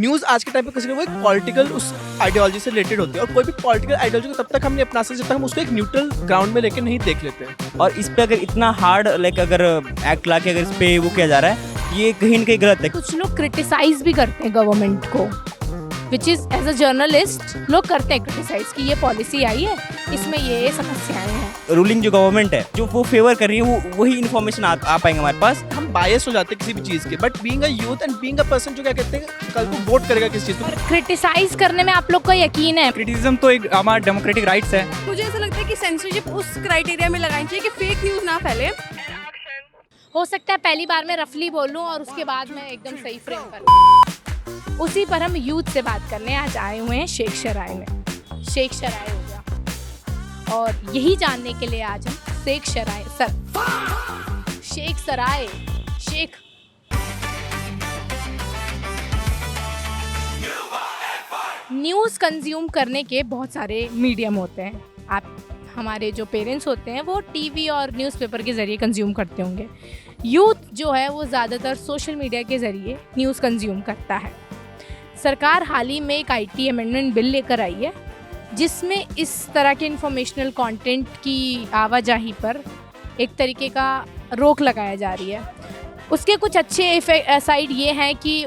News आज के time पे किसी ना वो एक पॉलिटिकल उस आइडियोलॉजी से रिलेटेड होती है, और कोई भी पॉलिटिकल आइडियोलॉजी को तब तक हम नहीं अपना सकते जब तक हम उसको एक न्यूट्रल ग्राउंड में लेके नहीं देख लेते हैं। और इस पे अगर इतना हार्ड अगर एक्ट ला के अगर इस पे वो किया जा रहा है, ये कहीं ना कहीं गलत है। कुछ लोग क्रिटिसाइज भी करते हैं गवर्नमेंट को, which is as a journalist लोग करते हैं क्रिटिसाइज कि ये पॉलिसी आई है, इसमें ये समस्याएं हैं। रूलिंग जो गवर्नमेंट है जो वो फेवर कर रही है, वो वही इन्फॉर्मेशन आ पाएंगे हमारे पास। हम बायस हो जाते हैं किसी भी चीज़ के, but being a youth and being a person जो क्या कहते हैं कल को वोट करेगा किस चीज़ को। क्रिटिसाइज करने में आप लोग को यकीन है? क्रिटिसिज्म तो एक हमारा डेमोक्रेटिक राइट्स है। मुझे ऐसा लगता है कि सेंसरशिप उस क्राइटेरिया में लगानी चाहिए कि फेक न्यूज़ ना फैले। हो सकता है पहली बार मैं रफली बोलूं और उसके बाद मैं एकदम सही फ्रेम कर लूं। उसी पर हम यूथ से बात करने आज आए हुए हैं शेख शराय में। शेख शराय हो गया, और यही जानने के लिए आज हम शेख सराय शेख न्यूज़ कंज्यूम करने के बहुत सारे मीडियम होते हैं। आप हमारे जो पेरेंट्स होते हैं वो टीवी और न्यूज़पेपर के ज़रिए कंज्यूम करते होंगे। यूथ जो है वो ज़्यादातर सोशल मीडिया के ज़रिए न्यूज़ कंज्यूम करता है। सरकार हाल ही में एक आईटी अमेंडमेंट बिल लेकर आई है जिसमें इस तरह के इंफॉर्मेशनल कंटेंट की आवाजाही पर एक तरीके का रोक लगाया जा रही है। उसके कुछ अच्छे साइड ये हैं कि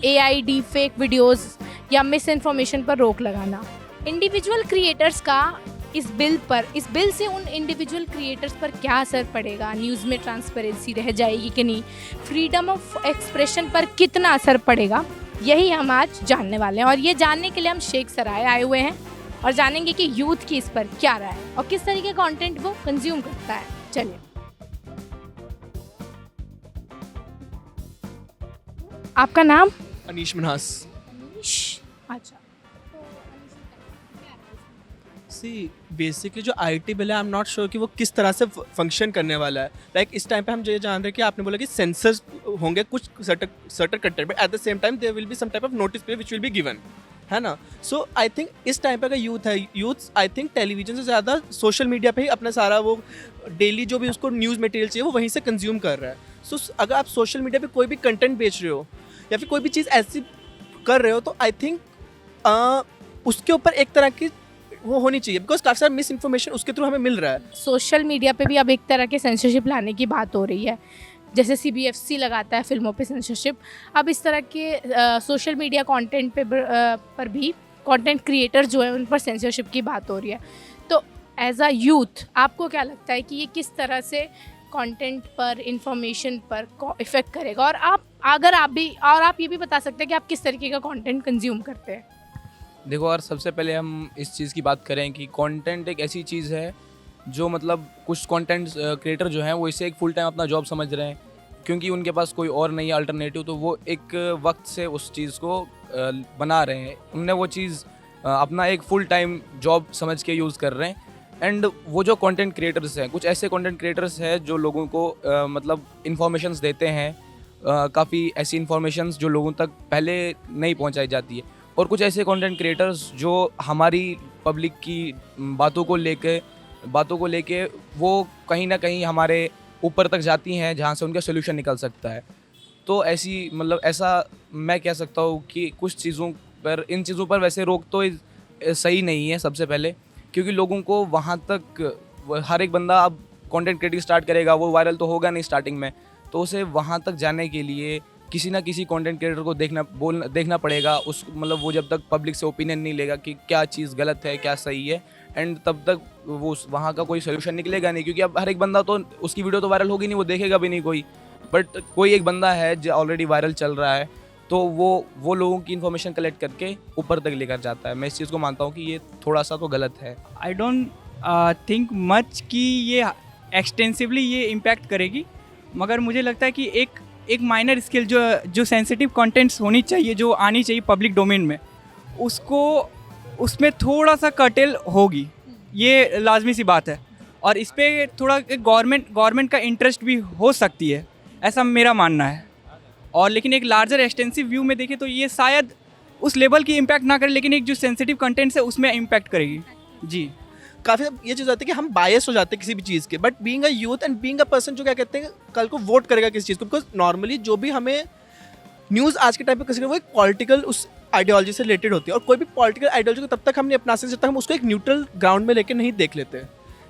एआई डीप फेक वीडियोज़ या मिस इन्फॉर्मेशन पर रोक लगाना। इंडिविजुअल क्रिएटर्स का इस बिल से उन इंडिविजुअल क्रिएटर्स पर क्या असर पड़ेगा, न्यूज़ में ट्रांसपेरेंसी रह जाएगी कि नहीं, फ्रीडम ऑफ एक्सप्रेशन पर कितना असर पड़ेगा, यही हम आज जानने वाले हैं। और ये जानने के लिए हम शेख सराय आए हुए हैं और जानेंगे कि यूथ की इस पर क्या राय है और किस तरीके का कंटेंट वो कंज्यूम करता है। चलिए, आपका नाम? अनीश मन्हास। अच्छा, सी बेसिकली जो आईटी बिल है, आई एम नॉट श्योर कि वो किस तरह से फंक्शन करने वाला है। लाइक इस टाइम पे हम ये जान रहे हैं कि आपने बोला कि सेंसर्स होंगे कुछ certain content, but at the same time there will be some type of notice पे व्हिच विल बी गिवन, है ना। सो आई थिंक इस टाइम पे अगर यूथ आई थिंक टेलीविजन से ज़्यादा सोशल मीडिया पे ही अपना सारा वो डेली जो भी उसको न्यूज़ मटेरियल चाहिए वो वहीं से कंज्यूम कर रहा है। सो अगर आप सोशल मीडिया पे कोई भी कंटेंट बेच रहे हो या फिर कोई भी चीज़ ऐसी कर रहे हो, तो आई थिंक उसके ऊपर एक तरह की वो होनी चाहिए, बिकॉज काफ़ी सारा मिस इन्फॉर्मेशन उसके थ्रू हमें मिल रहा है। सोशल मीडिया पे भी अब एक तरह के सेंसरशिप लाने की बात हो रही है। जैसे सीबीएफसी लगाता है फिल्मों पे सेंसरशिप, अब इस तरह के सोशल मीडिया कंटेंट पर भी कंटेंट क्रिएटर जो है उन पर सेंसरशिप की बात हो रही है। तो एज अ यूथ आपको क्या लगता है कि ये किस तरह से कंटेंट पर, इंफॉर्मेशन पर इफ़ेक्ट करेगा? और आप ये भी बता सकते हैं कि आप किस तरीके का कंटेंट कंज्यूम करते हैं? देखो यार, सबसे पहले हम इस चीज़ की बात करें कि कंटेंट एक ऐसी चीज़ है जो मतलब कुछ कंटेंट क्रिएटर जो हैं वो इसे एक फुल टाइम अपना जॉब समझ रहे हैं, क्योंकि उनके पास कोई और नहीं है अल्टरनेटिव, तो वो एक वक्त से उस चीज़ को बना रहे हैं। उनने वो चीज़ अपना एक फुल टाइम जॉब समझ के यूज़ कर रहे हैं। एंड वो जो कंटेंट क्रिएटर्स हैं, कुछ ऐसे कंटेंट क्रिएटर्स हैं जो लोगों को मतलब इन्फॉर्मेशंस देते हैं, काफ़ी ऐसी इन्फॉर्मेशंस जो लोगों तक पहले नहीं पहुंचाई जाती है, और कुछ ऐसे कंटेंट क्रिएटर्स जो हमारी पब्लिक की बातों को लेके वो कहीं ना कहीं हमारे ऊपर तक जाती हैं जहाँ से उनका सोल्यूशन निकल सकता है। तो ऐसा मैं कह सकता हूँ कि कुछ इन चीज़ों पर वैसे रोक तो सही नहीं है सबसे पहले, क्योंकि लोगों को वहाँ तक हर एक बंदा अब कंटेंट क्रिएटिंग स्टार्ट करेगा, वो वायरल तो होगा नहीं स्टार्टिंग में, तो उसे वहाँ तक जाने के लिए किसी ना किसी कंटेंट क्रिएटर को देखना पड़ेगा। वो जब तक पब्लिक से ओपिनियन नहीं लेगा कि क्या चीज़ गलत है क्या सही है, एंड तब तक वो वहाँ का कोई सोल्यूशन निकलेगा नहीं, क्योंकि अब हर एक बंदा तो उसकी वीडियो तो वायरल होगी नहीं, वो देखेगा भी नहीं कोई, बट कोई एक बंदा है जो ऑलरेडी वायरल चल रहा है, तो वो लोगों की इन्फॉर्मेशन कलेक्ट करके ऊपर तक लेकर जाता है। मैं इस चीज़ को मानता हूँ कि ये थोड़ा सा तो गलत है। आई डोंट थिंक मच कि ये एक्सटेंसिवली ये इम्पैक्ट करेगी, मगर मुझे लगता है कि एक माइनर स्किल जो सेंसिटिव कंटेंट्स होनी चाहिए, जो आनी चाहिए पब्लिक डोमेन में, उसमें थोड़ा सा कर्टेल होगी, ये लाजमी सी बात है। और इस पर थोड़ा गवर्नमेंट का इंटरेस्ट भी हो सकती है, ऐसा मेरा मानना है। और लेकिन एक लार्जर एक्सटेंसिव व्यू में देखें तो ये शायद उस लेवल की इम्पैक्ट ना करे, लेकिन एक जो सेंसिटिव कंटेंट्स है उसमें इम्पैक्ट करेगी। जी, काफ़ी ये चीज़ होती है कि हम बायस हो जाते हैं किसी भी चीज़ के, but being a youth and being a person जो क्या कहते हैं कल को वोट करेगा किस चीज़ को, बिकॉज नॉर्मली जो भी हमें न्यूज़ आज के टाइम पे किसी वो एक पॉलिटिकल उस आइडियोलॉजी से रिलेटेड होती है, और कोई भी पॉलिटिकल आइडियोलॉजी को तब तक हम नहीं अपना सकते जब तक हम उसको एक न्यूट्रल ग्राउंड में लेके नहीं देख लेते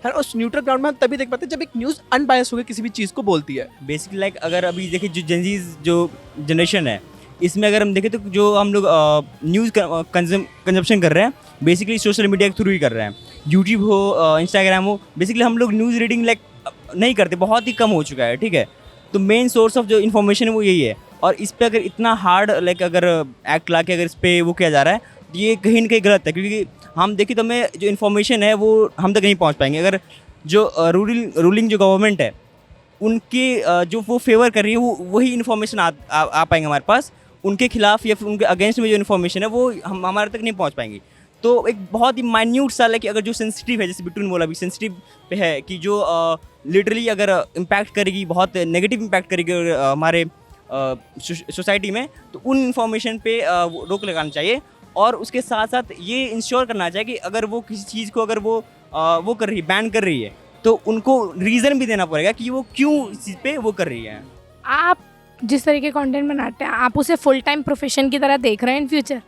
है। उस न्यूट्रल ग्राउंड में हम तभी देख पाते हैं जब एक न्यूज़ अनबायस होकर किसी भी चीज़ को बोलती है। बेसिकली लाइक अगर अभी देखिए जो जेनजीज जो जनरेशन है, इसमें अगर हम देखें तो जो हम लोग न्यूज़ कंजम्पशन कर रहे हैं बेसिकली सोशल मीडिया के थ्रू ही कर रहे हैं। यूट्यूब हो, इंस्टाग्राम हो, बेसिकली हम लोग न्यूज़ रीडिंग लाइक नहीं करते, बहुत ही कम हो चुका है, ठीक है। तो मेन सोर्स ऑफ जो इन्फॉर्मेशन है वो यही है, और इस पर अगर इतना हार्ड लाइक अगर एक्ट ला के अगर इस पर वो किया जा रहा है तो ये कहीं ना कहीं गलत है, क्योंकि हम देखें तो हमें जो इन्फॉर्मेशन है वो हम तक नहीं पहुंच पाएंगे। अगर जो रूलिंग जो गवर्नमेंट है उनके जो वो फेवर कर रही है वो वही इन्फॉर्मेशन आ पाएंगे हमारे पास, उनके खिलाफ या फिर उनके अगेंस्ट में जो इन्फॉर्मेशन है वो हम हमारे तक नहीं पहुंच पाएंगी। तो एक बहुत ही माइन्यूट सा है कि अगर जो सेंसिटिव है, जैसे बिट्टू ने बोला अभी सेंसिटिव पे है कि जो लिटरली अगर इम्पैक्ट करेगी, बहुत नेगेटिव इम्पैक्ट करेगी हमारे सोसाइटी में, तो उन इन्फॉर्मेशन पे रोक लगाना चाहिए। और उसके साथ साथ ये इंश्योर करना चाहिए कि अगर वो किसी चीज़ को अगर वो कर रही है, बैन कर रही है, तो उनको रीज़न भी देना पड़ेगा कि वो क्यों इस चीज़ पे वो कर रही है। आप जिस तरीके कंटेंट बनाते हैं, आप उसे फुल टाइम प्रोफेशन की तरह देख रहे हैं इन फ्यूचर?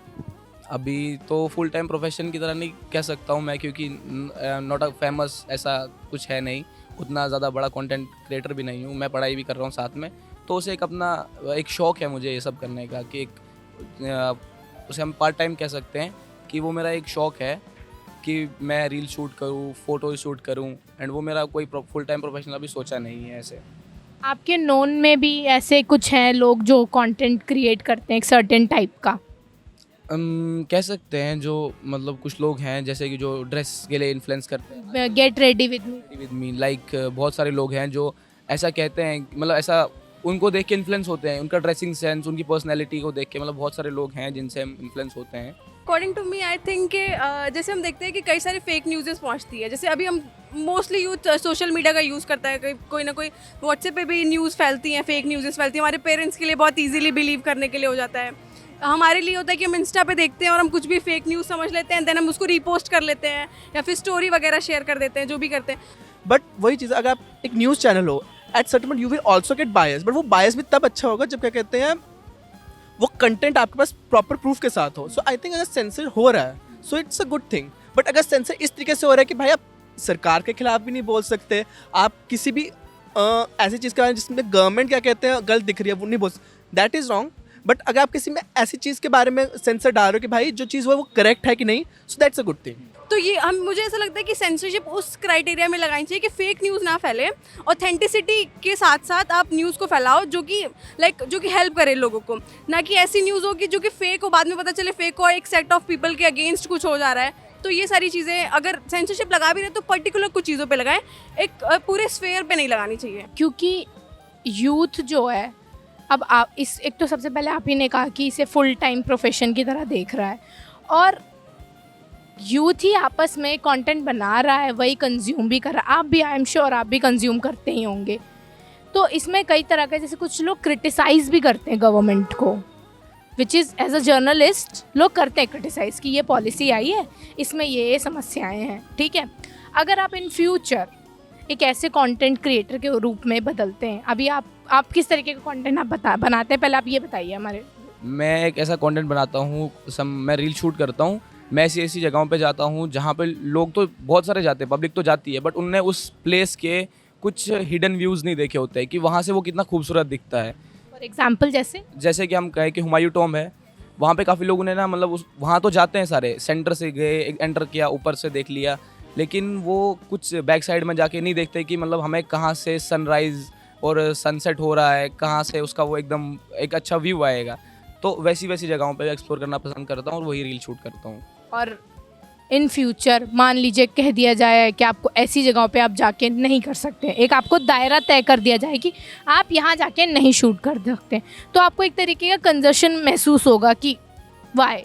अभी तो फुल टाइम प्रोफेशन की तरह नहीं कह सकता हूँ मैं, क्योंकि नॉट अ फेमस ऐसा कुछ है नहीं, उतना ज़्यादा बड़ा कंटेंट क्रिएटर भी नहीं हूँ। मैं पढ़ाई भी कर रहा हूँ साथ में, तो उसे एक अपना एक शौक़ है मुझे ये सब करने का, कि एक उसे हम पार्ट टाइम कह सकते हैं कि वो मेरा एक शौक़ है कि मैं रील शूट करूँ, फ़ोटो शूट करूँ, एंड वो मेरा कोई फुल टाइम प्रोफेशनल अभी सोचा नहीं है ऐसे। आपके नोन में भी ऐसे कुछ हैं लोग जो कंटेंट क्रिएट करते हैं एक सर्टेन टाइप का? कह सकते हैं, जो मतलब कुछ लोग हैं जैसे कि जो ड्रेस के लिए इन्फ्लुएंस करते हैं, get ready with me. Like बहुत सारे लोग हैं जो ऐसा कहते हैं, मतलब ऐसा उनको देख के इन्फ्लुएंस होते हैं, उनका ड्रेसिंग सेंस, उनकी पर्सनैलिटी को देख के, मतलब बहुत सारे लोग हैं जिनसे हम इन्फ्लुएंस होते हैं। According to me I think कि जैसे हम देखते हैं कि कई सारी फेक न्यूज़ेस पहुंचती है। जैसे अभी हम मोस्टली यूथ सोशल मीडिया का यूज़ करता है, कोई ना कोई व्हाट्सएप पे भी न्यूज़ फैलती हैं, फेक न्यूज़ेस फैलती हैं। हमारे पेरेंट्स के लिए बहुत ईजीली बिलीव करने के लिए हो जाता है। हमारे लिए होता है कि हम इंस्टा पे देखते हैं और हम कुछ भी फेक न्यूज़ समझ लेते हैं, देन हम उसको रीपोस्ट कर लेते हैं या फिर स्टोरी वगैरह शेयर कर देते हैं, जो भी करते हैं। बट वही चीज़, अगर आप एक न्यूज़ चैनल हो, at certain point you will also get bias, but वो बायस भी तब अच्छा होगा जब क्या कहते हैं वो कंटेंट आपके पास प्रॉपर प्रूफ के साथ हो। सो आई थिंक अगर सेंसर हो रहा है so it's a good thing, but अगर सेंसर इस तरीके से हो रहा है कि भाई आप सरकार के खिलाफ भी नहीं बोल सकते, आप किसी भी ऐसी चीज़ के बारे में जिसमें गवर्नमेंट क्या कहते हैं गलत दिख रही है वो नहीं बोल सकते, दैट इज़ रॉन्ग। बट अगर आप किसी में ऐसी चीज़ के बारे में सेंसर डाल रहे हो कि भाई जो चीज़ वो करेक्ट है कि नहीं, so that's a good thing. तो ये मुझे ऐसा लगता है कि सेंसरशिप उस क्राइटेरिया में लगानी चाहिए कि फेक न्यूज़ ना फैले, ऑथेंटिसिटी के साथ साथ आप न्यूज़ को फैलाओ जो कि हेल्प करे लोगों को, ना कि ऐसी न्यूज़ हो कि जो कि फेक हो, बाद में पता चले फेक हो, एक सेट ऑफ पीपल के अगेंस्ट कुछ हो जा रहा है। तो ये सारी चीज़ें अगर सेंसरशिप लगा भी रहे तो पर्टिकुलर कुछ चीज़ों पे लगाएं, एक पूरे स्फेयर पे नहीं लगानी चाहिए। क्योंकि यूथ जो है, अब आप इस एक तो सबसे पहले आप ही ने कहा कि इसे फुल टाइम प्रोफेशन की तरह देख रहा है, और यूथ ही आपस में कंटेंट बना रहा है, वही कंज्यूम भी कर रहा है। आप भी, आई एम श्योर आप भी कंज्यूम करते ही होंगे। तो इसमें कई तरह के, जैसे कुछ लोग क्रिटिसाइज़ भी करते हैं गवर्नमेंट को, which is as a journalist लोग करते हैं क्रिटिसाइज़ कि ये पॉलिसी आई है, इसमें ये समस्याएं हैं, ठीक है। अगर आप इन फ्यूचर एक ऐसे कंटेंट क्रिएटर के रूप में बदलते हैं, अभी आप किस तरीके का कंटेंट आप बनाते हैं, पहले आप ये बताइए हमारे। मैं एक ऐसा कंटेंट बनाता हूँ, मैं रील शूट करता हूँ, मैं ऐसी जगहों पे जाता हूँ जहाँ पे लोग तो बहुत सारे जाते हैं, पब्लिक तो जाती है, बट उनने उस प्लेस के कुछ हिडन व्यूज़ नहीं देखे होते हैं कि वहाँ से वो कितना खूबसूरत दिखता है। फॉर एग्जाम्पल जैसे कि हम कहें कि हुमायूं टॉम्ब है, वहाँ पे काफ़ी लोगों ने ना, मतलब वहाँ तो जाते हैं सारे, सेंटर से गए, एंटर किया, ऊपर से देख लिया, लेकिन वो कुछ बैक साइड में जाके नहीं देखते कि मतलब हमें कहाँ से सनराइज़ और सनसेट हो रहा है, कहाँ से उसका वो एकदम एक अच्छा व्यू आएगा। तो वैसी जगहों पे एक्सप्लोर करना पसंद करता हूँ और वही रील शूट करता हूँ। और इन फ्यूचर मान लीजिए कह दिया जाए कि आपको ऐसी जगहों पे आप जाके नहीं कर सकते, एक आपको दायरा तय कर दिया जाए कि आप यहाँ जाके नहीं शूट कर सकते, तो आपको एक तरीके का कंजर्शन महसूस होगा कि वाई,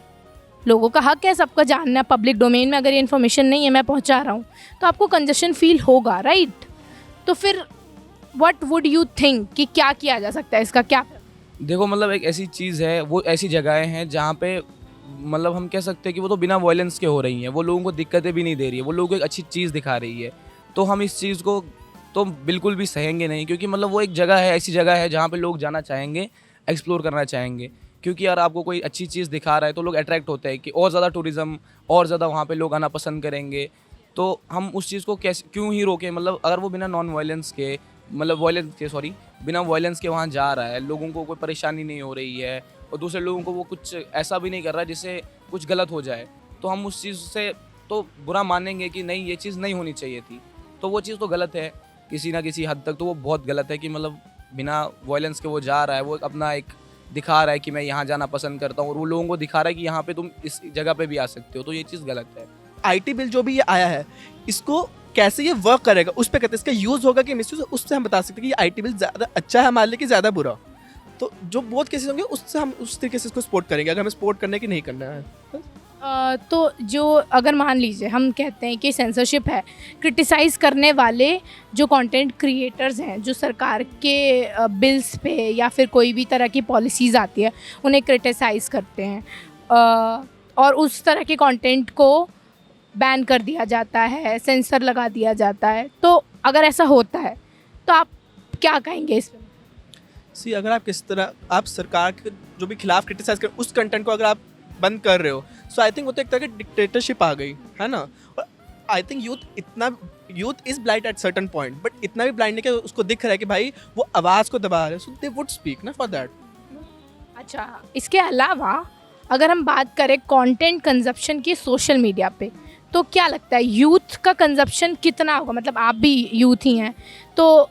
लोगों का हक है सबका जानना, पब्लिक डोमेन में अगर ये इन्फॉर्मेशन नहीं है मैं पहुँचा रहा हूँ, तो आपको कंजर्शन फील होगा, राइट। तो फिर व्हाट वुड यू थिंक कि क्या किया जा सकता है इसका? क्या देखो, मतलब एक ऐसी चीज़ है, वो ऐसी जगहें हैं जहाँ पे मतलब हम कह सकते हैं कि वो तो बिना वायलेंस के हो रही हैं, वो लोगों को दिक्कतें भी नहीं दे रही है, वो लोगों को एक अच्छी चीज़ दिखा रही है, तो हम इस चीज़ को तो बिल्कुल भी सहेंगे नहीं, क्योंकि मतलब वो एक जगह है, ऐसी जगह है जहाँ पे लोग जाना चाहेंगे, एक्सप्लोर करना चाहेंगे, क्योंकि यार आपको कोई अच्छी चीज़ दिखा रहा है तो लोग अट्रैक्ट होते हैं कि और ज़्यादा टूरिज़्म, और ज़्यादा वहाँ पे लोग आना पसंद करेंगे। तो हम उस चीज़ को कैसे क्यों ही रोकें, मतलब अगर वो बिना नॉन वायलेंस के, मतलब बिना वायलेंस के वहाँ जा रहा है, लोगों को कोई परेशानी नहीं हो रही है और दूसरे लोगों को वो कुछ ऐसा भी नहीं कर रहा है जिससे कुछ गलत हो जाए, तो हम उस चीज़ से तो बुरा मानेंगे कि नहीं ये चीज़ नहीं होनी चाहिए थी। तो वो चीज़ तो गलत है किसी ना किसी हद तक, तो वो बहुत गलत है कि मतलब बिना वायलेंस के वो जा रहा है, वो अपना एक दिखा रहा है कि मैं यहाँ जाना पसंद करता हूँ, और वो लोगों को दिखा रहा है कि यहाँ पे तुम इस जगह पे भी आ सकते हो, तो ये चीज़ गलत है। आईटी बिल जो भी ये आया है, इसको कैसे ये वर्क करेगा उस पे कहते हैं, इसका यूज़ होगा कि मिसयूज, उससे हम बता सकते हैं कि ये आईटी बिल ज़्यादा अच्छा है हमारे लिए कि ज़्यादा बुरा। तो जो बहुत केसेस होंगे उससे हम उस तरीके से इसको सपोर्ट करेंगे, अगर हमें सपोर्ट करने की नहीं करना है। तो जो अगर मान लीजिए हम कहते हैं कि सेंसरशिप है, क्रिटिसाइज़ करने वाले जो कंटेंट क्रिएटर्स हैं, जो सरकार के बिल्स पे या फिर कोई भी तरह की पॉलिसीज़ आती है उन्हें क्रिटिसाइज़ करते हैं, और उस तरह के कंटेंट को बैन कर दिया जाता है, सेंसर लगा दिया जाता है, तो अगर ऐसा होता है तो आप क्या कहेंगे इस पर? सी अगर आप किस तरह आप सरकार के जो भी खिलाफ क्रिटिसाइज कर उस कंटेंट को अगर आप बंद कर रहे हो, सो आई थिंक वो तो एक तरह की डिक्टेटरशिप आ गई है ना। और I think youth is blind at certain point, but इतना भी ब्लाइंड है कि उसको दिख रहा है कि भाई वो आवाज़ को दबा रहे हैं, सो दे वुड स्पीक ना फॉर दैट। अच्छा, इसके अलावा अगर हम बात करें कंटेंट कंजप्शन की सोशल मीडिया पे, तो क्या लगता है यूथ का कंजप्शन कितना होगा? मतलब आप भी यूथ ही हैं, तो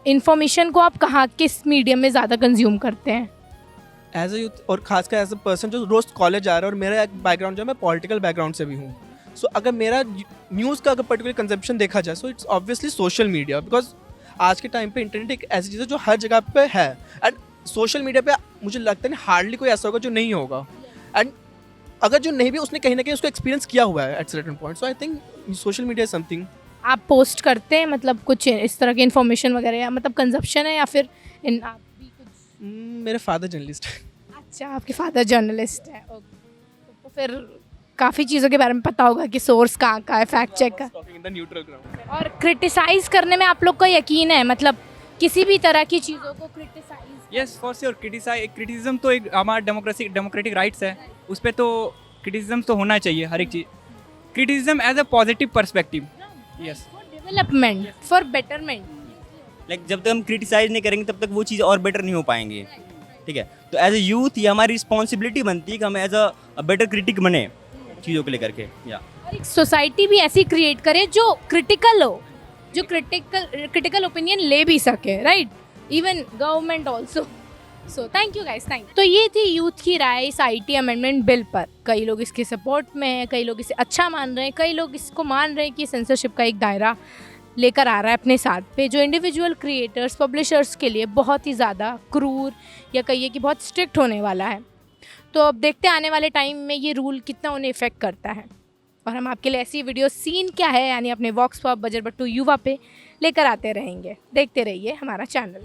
इन्फॉर्मेशन को आप कहाँ किस मीडियम में ज़्यादा कंज्यूम करते हैं? एज ए यूथ और खासकर एज ए पर्सन जो रोज़ कॉलेज आ रहा है, और मेरा एक बैकग्राउंड जो है मैं पॉलिटिकल बैकग्राउंड से भी हूँ, सो अगर मेरा न्यूज़ का अगर पर्टिकुलर कंजप्शन देखा जाए, so it's obviously social media, because आज के टाइम पे इंटरनेट एक ऐसी चीज़ है जो हर जगह पे है, एंड सोशल मीडिया पे मुझे लगता है हार्डली कोई ऐसा होगा जो नहीं होगा, एंड अगर जो नहीं भी उसने कहीं ना कहीं उसको एक्सपीरियंस किया हुआ है eight certain point. So I think social media is something. आप पोस्ट करते हैं मतलब कुछ इस तरह की इन्फॉर्मेशन वगैरह, या मतलब कंजप्शन है, या फिर आप भी कुछ? मेरे फादर जर्नलिस्ट है। अच्छा, आपके फादर जर्नलिस्ट है, ओके। तो फिर काफ़ी चीज़ों के बारे में पता होगा कि सोर्स कहाँ का है, फैक्ट चेक का। और क्रिटिसाइज़ करने में आप लोग का यकीन है, मतलब किसी भी तरह की चीज़ों को criticise? Yes for sure, criticism तो एक हमारा डेमोक्रेटिक राइट्स है, उस पर तो क्रिटिसिज्म तो होना चाहिए हर एक चीज़। Criticism as a positive perspective, yes, for development, for betterment. Like जब तक हम क्रिटिसाइज नहीं करेंगे तब तक वो चीज़ और बेटर नहीं हो पाएंगे, ठीक है। तो एज ए यूथ ये हमारी रिस्पॉन्सिबिलिटी बनती है कि हम एज अ बेटर क्रिटिक बने चीज़ों को लेकर के, या और एक सोसाइटी भी ऐसी क्रिएट करे जो क्रिटिकल हो, जो क्रिटिकल ओपिनियन ले भी सके, right? Even government also. So thank you guys, thank you. तो ये थी यूथ की राय इस आईटी अमेंडमेंट बिल पर। कई लोग इसके सपोर्ट में हैं, कई लोग इसे अच्छा मान रहे हैं, कई लोग इसको मान रहे हैं कि सेंसरशिप का एक दायरा लेकर आ रहा है अपने साथ पे, जो इंडिविजुअल क्रिएटर्स, पब्लिशर्स के लिए बहुत ही ज़्यादा क्रूर या कहिए कि बहुत स्ट्रिक्ट होने वाला है। तो अब देखते हैं आने वाले टाइम में ये रूल कितना उन्हें इफ़ेक्ट करता है, और हम आपके लिए ऐसी वीडियो सीन क्या है यानी अपने वॉक्स पॉप बजर बट्टू युवा पे लेकर आते रहेंगे। देखते रहिए हमारा चैनल।